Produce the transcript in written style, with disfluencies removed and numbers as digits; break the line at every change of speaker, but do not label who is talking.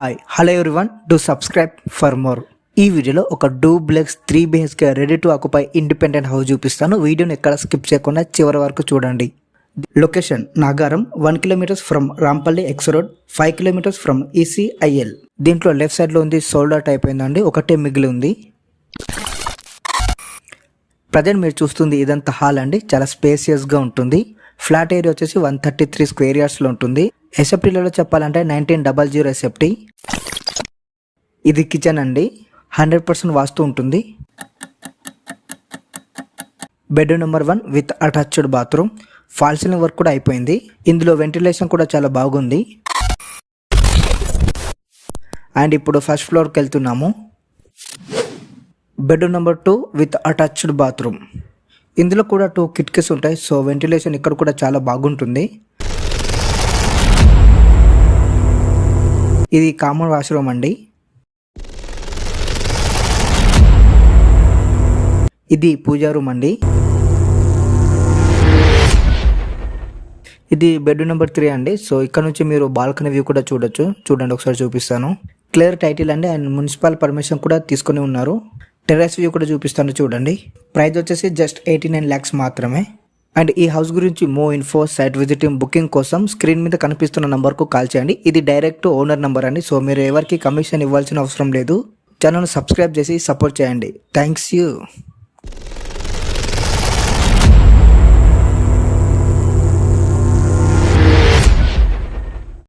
Hi hello everyone, do subscribe for more. ఈ వీడియోలో ఒక duplex 3 BHK ready to occupy independent house చూపిస్తాను. వీడియోని ఎక్కడ స్కిప్ చేయకుండా చివరి వరకు చూడండి. Location Nagaram, 1 kilometres from Rampalli X road, 5 kilometres from ECIL. దీంట్లో లెఫ్ట్ సైడ్లో ఉంది సోల్డ్ అవుట్ అయిపోయిందండి, ఒకటే మిగిలి ఉంది. ప్రజెంట్ మీరు చూస్తుంది ఇదంతా హాల్ అండి, చాలా స్పేసియస్గా ఉంటుంది. ఫ్లాట్ ఏరియా వచ్చేసి 133 స్క్వేర్ యార్డ్స్లో ఉంటుంది. ఎస్ఎఫ్టీలలో చెప్పాలంటే 1900 ఎస్ఎఫ్టీ. ఇది కిచెన్ అండి, 100% వాస్తు ఉంటుంది. Bedroom number 1 with attached bathroom. Fall ceiling work కూడా అయిపోయింది. ఇందులో వెంటిలేషన్ కూడా చాలా బాగుంది. అండ్ ఇప్పుడు ఫస్ట్ ఫ్లోర్కి వెళ్తున్నాము. Bedroom number 2 with attached bathroom. ఇందులో కూడా 2 కిటికీస్ ఉంటాయి, సో వెంటిలేషన్ ఇక్కడ కూడా చాలా బాగుంటుంది. ఇది కామన్ వాష్రూమ్ అండి. ఇది పూజా రూమ్ అండి. ఇది బెడ్రూమ్ నెంబర్ 3 అండి. సో ఇక్కడ నుంచి మీరు బాల్కనీ వ్యూ కూడా చూడొచ్చు. చూడండి, ఒకసారి చూపిస్తాను. క్లియర్ టైటిల్ అండి, అండ్ మున్సిపల్ పర్మిషన్ కూడా తీసుకొని ఉన్నారు. టెర్రస్ వ్యూ కూడా చూపిస్తాను చూడండి. ప్రైస్ వచ్చేసి జస్ట్ 89 lakhs మాత్రమే. అండ్ ఈ హౌస్ గురించి మో ఇన్ఫో, సైట్ విజిటింగ్, బుకింగ్ కోసం స్క్రీన్ మీద కనిపిస్తున్న నంబర్కు కాల్ చేయండి. ఇది డైరెక్ట్ ఓనర్ నంబర్ అండి, సో మీరు ఎవరికి కమిషన్ ఇవ్వాల్సిన అవసరం లేదు. ఛానల్ను సబ్స్క్రైబ్ చేసి సపోర్ట్ చేయండి. Thanks you.